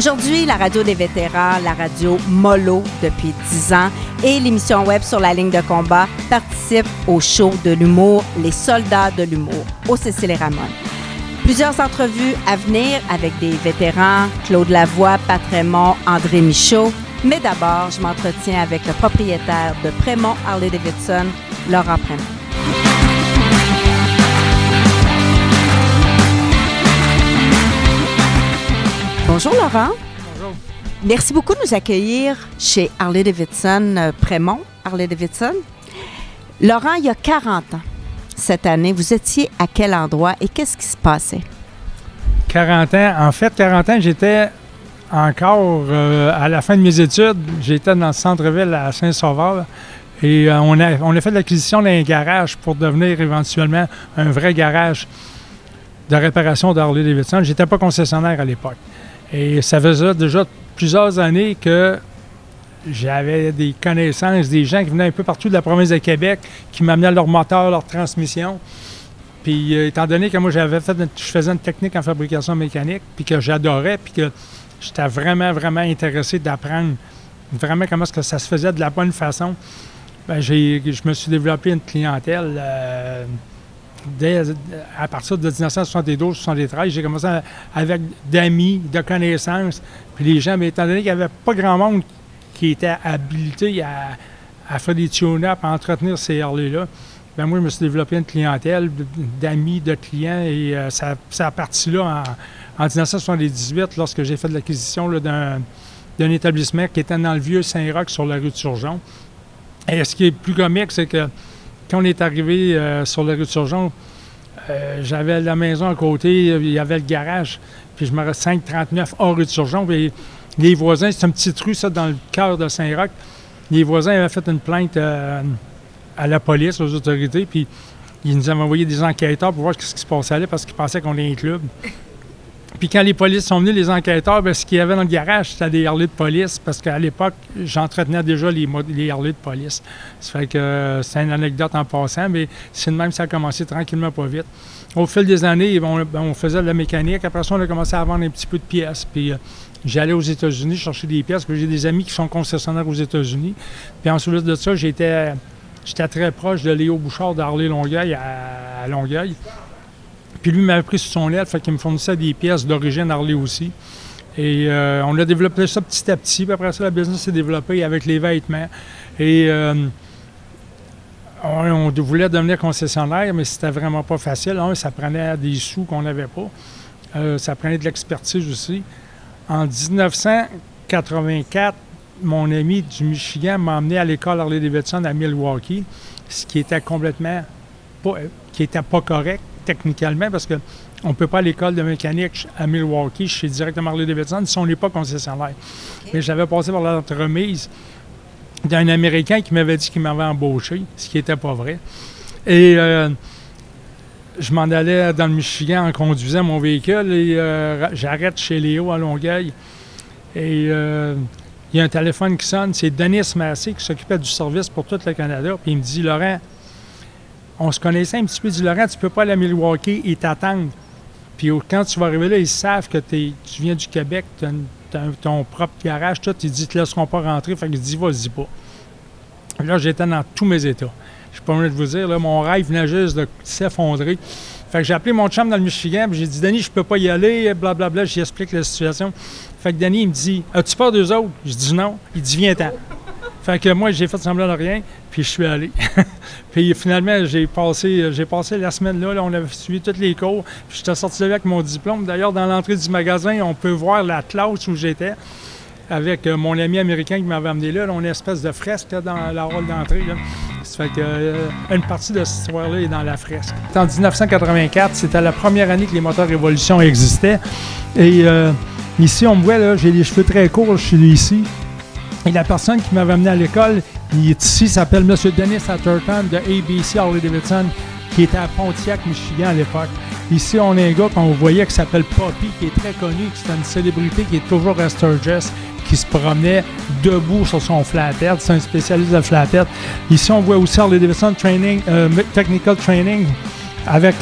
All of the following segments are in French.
Aujourd'hui, la radio des vétérans, la radio mollo depuis 10 ans et l'émission web sur la ligne de combat participent au show de l'humour Les Soldats de l'humour au Cécile et Ramon. Plusieurs entrevues à venir avec des vétérans, Claude Lavoie, Pat Raymond, André Michaud. Mais d'abord, je m'entretiens avec le propriétaire de Prémont Harley-Davidson, Laurent Prémont. Bonjour Laurent. Bonjour. Merci beaucoup de nous accueillir chez Harley-Davidson, Prémont Harley-Davidson. Laurent, il y a 40 ans, cette année, vous étiez à quel endroit et qu'est-ce qui se passait? 40 ans. En fait, 40 ans, j'étais encore à la fin de mes études. J'étais dans le centre-ville à Saint-Sauveur et on a fait l'acquisition d'un garage pour devenir éventuellement un vrai garage de réparation d'Harley-Davidson. J'étais pas concessionnaire à l'époque. Et ça faisait déjà plusieurs années que j'avais des connaissances, des gens qui venaient un peu partout de la province de Québec, qui m'amenaient leur moteur, leur transmission. Puis, étant donné que moi, je faisais une technique en fabrication mécanique, puis que j'adorais, puis que j'étais vraiment, vraiment intéressé d'apprendre vraiment comment est-ce que ça se faisait de la bonne façon, bien, je me suis développé une clientèle. À partir de 1972-73, j'ai commencé avec d'amis, de connaissances. Puis les gens, mais étant donné qu'il n'y avait pas grand monde qui était habilité à faire des tune-up, à entretenir ces Harley-là, bien moi, je me suis développé une clientèle d'amis, de clients. Et ça a parti là en 1978, lorsque j'ai fait de l'acquisition d'un établissement qui était dans le vieux Saint-Roch sur la rue de Turgeon. Et ce qui est plus comique, c'est que quand on est arrivé sur la rue de Turgeon, j'avais la maison à côté, il y avait le garage, puis je me restais 539 hors rue de Turgeon. Puis les voisins, c'est une petite rue, ça, dans le cœur de Saint-Roch. Les voisins avaient fait une plainte à la police, aux autorités, puis ils nous avaient envoyé des enquêteurs pour voir ce qui se passait là, parce qu'ils pensaient qu'on était un club. Puis quand les polices sont venus, les enquêteurs, bien, ce qu'il y avait dans le garage, c'était des Harley de police, parce qu'à l'époque, j'entretenais déjà les Harley de police. Ça fait que c'est une anecdote en passant, mais c'est de même que ça a commencé tranquillement, pas vite. Au fil des années, on faisait de la mécanique. Après ça, on a commencé à vendre un petit peu de pièces. Puis j'allais aux États-Unis chercher des pièces. Puis j'ai des amis qui sont concessionnaires aux États-Unis. Puis ensuite de ça, j'étais très proche de Léo Bouchard d'Harley Longueuil à Longueuil. Puis lui m'avait pris sous son aile, fait qu'il me fournissait des pièces d'origine Harley aussi. Et on a développé ça petit à petit. Puis après ça, la business s'est développée avec les vêtements. Et on voulait devenir concessionnaire, mais c'était vraiment pas facile. Ça prenait des sous qu'on n'avait pas. Ça prenait de l'expertise aussi. En 1984, mon ami du Michigan m'a emmené à l'école Harley-Davidson à Milwaukee, ce qui était complètement pas correct techniquement, parce qu'on ne peut pas à l'école de mécanique à Milwaukee, je suis directement Harley-Davidson, si on n'est pas concessionnaire. Okay. Mais j'avais passé par l'entremise d'un Américain qui m'avait dit qu'il m'avait embauché, ce qui n'était pas vrai. Et je m'en allais dans le Michigan en conduisant mon véhicule et j'arrête chez Léo à Longueuil. Et il y a un téléphone qui sonne, c'est Denis Massé qui s'occupait du service pour tout le Canada. Puis il me dit, Laurent, on se connaissait un petit peu, il dit, Laurent, tu ne peux pas aller à Milwaukee et t'attendre. Puis quand tu vas arriver là, ils savent que tu viens du Québec, tu as ton propre garage, tout. Ils disent, ils ne te laisseront pas rentrer. Fait qu'ils disent, vas-y pas. Là, j'étais dans tous mes états. Je suis pas obligé de vous dire, là, mon rêve venait juste de s'effondrer. Fait que j'ai appelé mon chum dans le Michigan, puis j'ai dit, Denis, je peux pas y aller, blablabla, j'y explique la situation. Fait que Denis, il me dit, as-tu peur d'eux autres? Je dis non. Il dit, viens-t'en. Fait que moi, j'ai fait semblant de rien, puis je suis allé. Puis finalement, j'ai passé la semaine là, on avait suivi tous les cours. Puis j'étais sorti là avec mon diplôme. D'ailleurs, dans l'entrée du magasin, on peut voir la classe où j'étais avec mon ami américain qui m'avait amené là. On a une espèce de fresque là, dans la hall d'entrée. Là. Ça fait que une partie de cette histoire-là est dans la fresque. En 1984, c'était la première année que les moteurs Révolution existaient. Et ici, on me voit, là, j'ai les cheveux très courts, je suis ici. Et la personne qui m'avait amené à l'école, il est ici, s'appelle M. Dennis Atherton de ABC Harley-Davidson, qui était à Pontiac, Michigan à l'époque. Ici, on a un gars qu'on voyait qui s'appelle Poppy, qui est très connu, qui est une célébrité, qui est toujours à Sturgis, qui se promenait debout sur son flathead. C'est un spécialiste de flathead. Ici, on voit aussi Harley-Davidson Training, Technical Training avec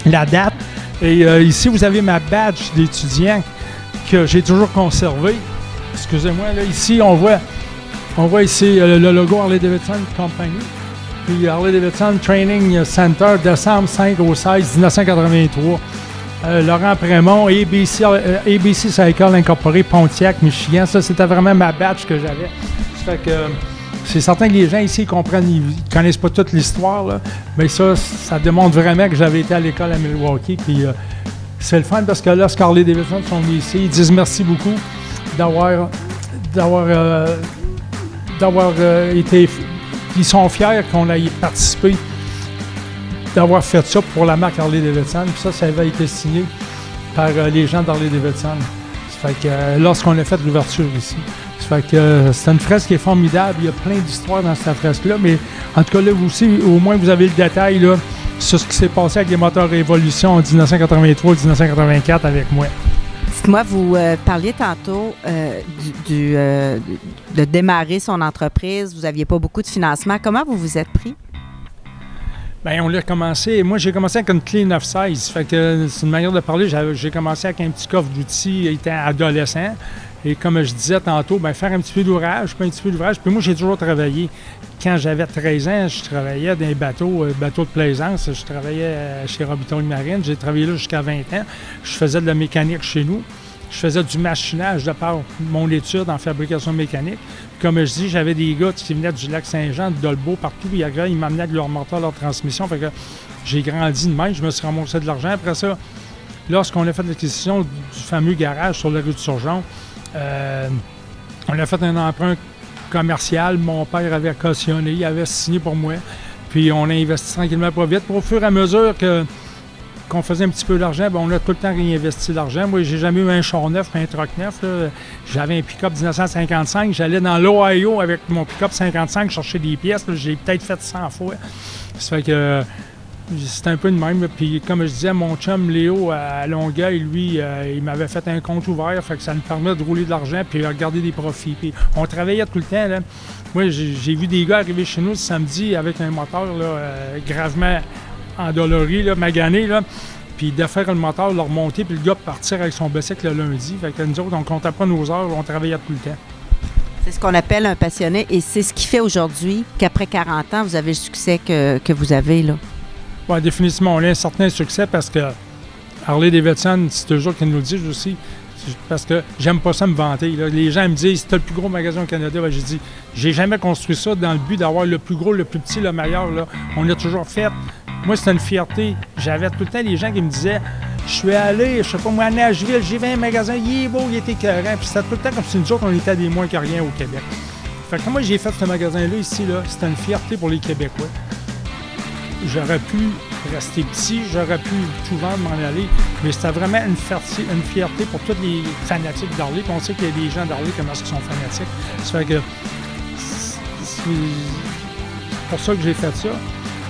la date. Et ici, vous avez ma badge d'étudiant que j'ai toujours conservé. Excusez-moi, là, ici, on voit ici le logo Harley-Davidson Company. Puis Harley-Davidson Training Center, décembre 5 au 16, 1983. Laurent Prémont, ABC Cycle Incorporé, Pontiac, Michigan. Ça, c'était vraiment ma badge que j'avais. Ça fait que c'est certain que les gens ici ils connaissent pas toute l'histoire, là, mais ça démontre vraiment que j'avais été à l'école à Milwaukee. Puis c'est le fun parce que là, Harley-Davidson sont venus ici. Ils disent merci beaucoup d'avoir été... Ils sont fiers qu'on ait participé, d'avoir fait ça pour la marque Harley-Davidson. Puis ça avait été signé par les gens d'Harley-Davidson. Ça fait que lorsqu'on a fait l'ouverture ici. Ça fait que c'est une fresque qui est formidable. Il y a plein d'histoires dans cette fresque-là. Mais en tout cas, là, vous aussi, au moins, vous avez le détail là, sur ce qui s'est passé avec les moteurs Révolution en 1983-1984 avec moi. Dites-moi, vous parliez tantôt de démarrer son entreprise. Vous n'aviez pas beaucoup de financement. Comment vous vous êtes pris? Bien, on l'a commencé. Moi, j'ai commencé avec une clé 916. Fait que c'est une manière de parler. J'ai commencé avec un petit coffre d'outils étant adolescent. Et comme je disais tantôt, bien, faire un petit peu d'ouvrage, puis un petit peu d'ouvrage. Puis moi, j'ai toujours travaillé. Quand j'avais 13 ans, je travaillais dans des bateaux de plaisance. Je travaillais chez Robitaille Marine. J'ai travaillé là jusqu'à 20 ans. Je faisais de la mécanique chez nous. Je faisais du machinage de par mon étude en fabrication mécanique. Puis comme je dis, j'avais des gars qui venaient du lac Saint-Jean, de Dolbeau, partout. Ils m'amenaient de leur moteur, leur transmission. Fait que j'ai grandi de même. Je me suis ramassé de l'argent. Après ça, lorsqu'on a fait l'acquisition du fameux garage sur la rue de Surgeon, on a fait un emprunt commercial. Mon père avait cautionné, il avait signé pour moi. Puis on a investi tranquillement pas vite. Pour au fur et à mesure qu'on faisait un petit peu d'argent, bien, on a tout le temps réinvesti l'argent. Moi, j'ai jamais eu un char neuf, un truck neuf. Là. J'avais un pick-up 1955. J'allais dans l'Ohio avec mon pick-up 55 chercher des pièces. Là. J'ai peut-être fait 100 fois. Ça fait que c'est un peu de même. Puis comme je disais, mon chum Léo à Longueuil, lui, il m'avait fait un compte ouvert. Fait que ça nous permet de rouler de l'argent puis regarder des profits. Puis on travaillait tout le temps. Là. Moi, j'ai vu des gars arriver chez nous ce samedi avec un moteur là, gravement endolori, là, magané, là, puis de faire le moteur, le remonter, puis le gars partir avec son bicycle le lundi. Fait que nous autres, on ne comptait pas nos heures, on travaillait tout le temps. C'est ce qu'on appelle un passionné, et c'est ce qui fait aujourd'hui qu'après 40 ans, vous avez le succès que vous avez, là. Oui, définitivement, on a un certain succès parce que Harley-Davidson, c'est toujours qu'ils nous le disent aussi, parce que j'aime pas ça me vanter. Là. Les gens me disent, c'est le plus gros magasin au Canada. Ben, j'ai dit, j'ai jamais construit ça dans le but d'avoir le plus gros, le plus petit, le meilleur. Là. On a toujours fait. Moi, c'était une fierté. J'avais tout le temps les gens qui me disaient, je suis allé, je sais pas moi, à Nashville, j'ai vu un magasin, il est beau, il était écœurant. Puis c'était tout le temps comme si nous autres, on était des moins que rien au Québec. Fait que moi, j'ai fait ce magasin-là ici, là, c'était une fierté pour les Québécois. J'aurais pu rester petit, j'aurais pu tout vendre, m'en aller, mais c'était vraiment une fierté pour tous les fanatiques d'Harley. Puis on sait qu'il y a des gens d'Harley comment ils sont fanatiques. Ça fait que c'est pour ça que j'ai fait ça.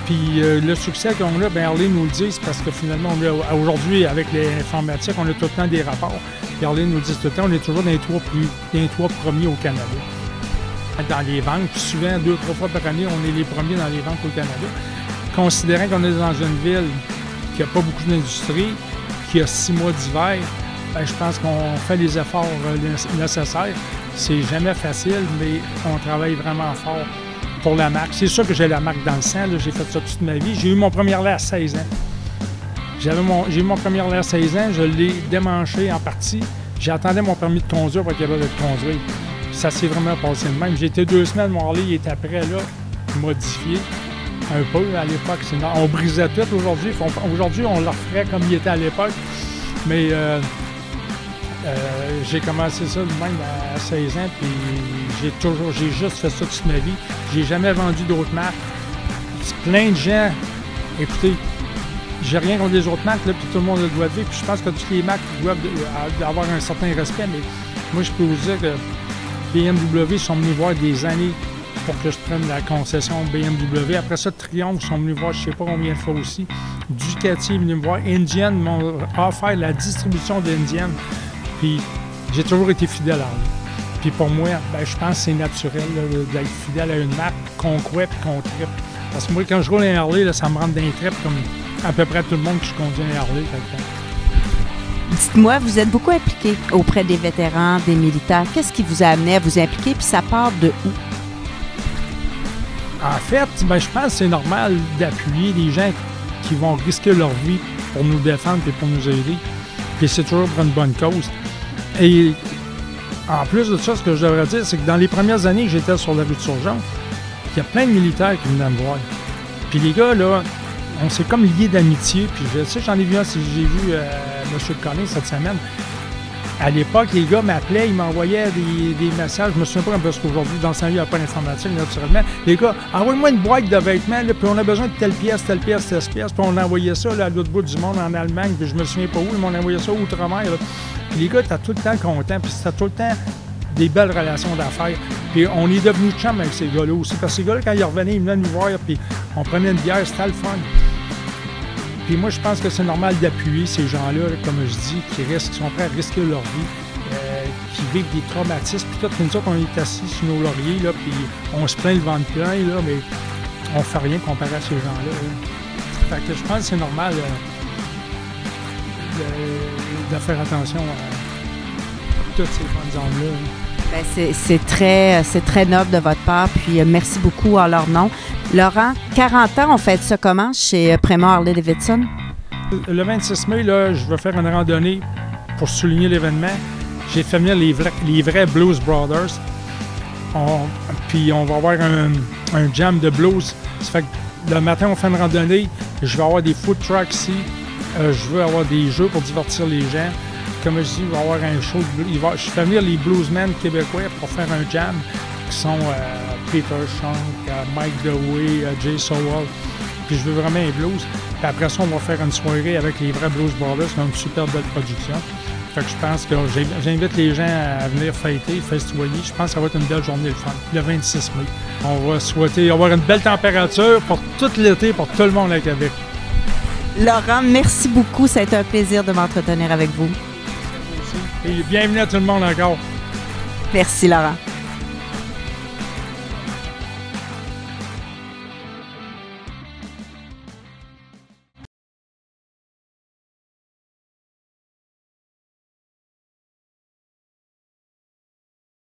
Puis le succès qu'on a, bien Harley nous le dit, c'est parce que finalement, aujourd'hui, avec l'informatique, on a tout le temps des rapports. Puis Harley nous dit tout le temps, on est toujours dans les trois premiers au Canada. Dans les ventes, puis souvent, 2-3 fois par année, on est les premiers dans les ventes au Canada. Considérant qu'on est dans une ville qui n'a pas beaucoup d'industrie, qui a 6 mois d'hiver, bien, je pense qu'on fait les efforts nécessaires. C'est jamais facile, mais on travaille vraiment fort pour la marque. C'est sûr que j'ai la marque dans le sang. Là. J'ai fait ça toute ma vie. J'ai eu mon premier Harley à 16 ans. J'ai eu mon premier Harley à 16 ans. Je l'ai démanché en partie. J'attendais mon permis de conduire pour être capable de le conduire. Puis ça s'est vraiment passé de même. J'ai été 2 semaines, mon Harley il était après, là, modifié. Un peu à l'époque. On brisait tout aujourd'hui. Aujourd'hui, on le referait comme il était à l'époque. Mais j'ai commencé ça de même à 16 ans, puis j'ai juste fait ça toute ma vie. J'ai jamais vendu d'autres marques. Plein de gens, écoutez, j'ai rien contre les autres marques, là, puis tout le monde le doit vivre. Puis je pense que toutes les marques doivent avoir un certain respect, mais moi, je peux vous dire que BMW sont venus voir des années pour que je prenne la concession BMW. Après ça, Triumph sont venus voir je ne sais pas combien de fois aussi. Ducati est venu me voir. Indian m'ont offert la distribution d'Indian. Puis j'ai toujours été fidèle à eux. Puis pour moi, ben, je pense que c'est naturel là, d'être fidèle à une marque qu'on croit et qu'on trippe. Parce que moi, quand je roule un Harley, là, ça me rentre d'un trip comme à peu près tout le monde qui conduit un Harley. Dites-moi, vous êtes beaucoup impliqué auprès des vétérans, des militaires. Qu'est-ce qui vous a amené à vous impliquer, puis ça part de où? En fait, ben, je pense que c'est normal d'appuyer les gens qui vont risquer leur vie pour nous défendre et pour nous aider. Puis c'est toujours pour une bonne cause. Et en plus de ça, ce que je devrais dire, c'est que dans les premières années que j'étais sur la rue de Surgeon, il y a plein de militaires qui venaient me voir. Puis les gars, là, on s'est comme liés d'amitié. Puis je sais, j'en ai vu un, j'ai vu M. Collins cette semaine. À l'époque, les gars m'appelaient, ils m'envoyaient des messages. Je me souviens pas, parce qu'aujourd'hui, dans le temps, il n'y a pas d'informatique, naturellement. Les gars, envoie-moi une boîte de vêtements, là, puis on a besoin de telle pièce, telle pièce, telle pièce. Puis on envoyait ça là, à l'autre bout du monde, en Allemagne, puis je me souviens pas où, ils m'ont envoyé ça outre-mer. Puis les gars étaient tout le temps contents, puis c'était tout le temps des belles relations d'affaires. Puis on est devenus chums avec ces gars-là aussi. Parce que ces gars-là, quand ils revenaient, ils venaient nous voir, puis on prenait une bière, c'était le fun. Puis moi, je pense que c'est normal d'appuyer ces gens-là, comme je dis, qui sont prêts à risquer leur vie, qui vivent des traumatismes. Puis tout, nous autres, on est assis sur nos lauriers, là, puis on se plaint le ventre plein, là, mais on fait rien comparé à ces gens-là. Fait que je pense que c'est normal de faire attention à toutes ces bonnes âmes-là. Bien, c'est très noble de votre part, puis merci beaucoup en leur nom. Laurent, 40 ans, on fait ça comment chez Prémont Harley-Davidson? Le 26 mai, là, je vais faire une randonnée pour souligner l'événement. J'ai fait venir les vrais Blues Brothers. Puis on va avoir un jam de blues. Ça fait que le matin, on fait une randonnée. Je vais avoir des food trucks ici. Je veux avoir des jeux pour divertir les gens. Comme je dis, il va y avoir un show de blues. Je fais venir les bluesmen québécois pour faire un jam, qui sont Peter Shank, Mike Dewey, Jay Sowell. Puis je veux vraiment un blues. Puis après ça, on va faire une soirée avec les vrais Blues Brothers. C'est une super belle production. Fait que je pense que j'invite les gens à venir fêter, festoyer. Je pense que ça va être une belle journée le fun, le 26 mai. On va souhaiter avoir une belle température pour tout l'été, pour tout le monde à Québec. Laurent, merci beaucoup. Ça a été un plaisir de m'entretenir avec vous. Et bienvenue à tout le monde encore. Merci, Laurent.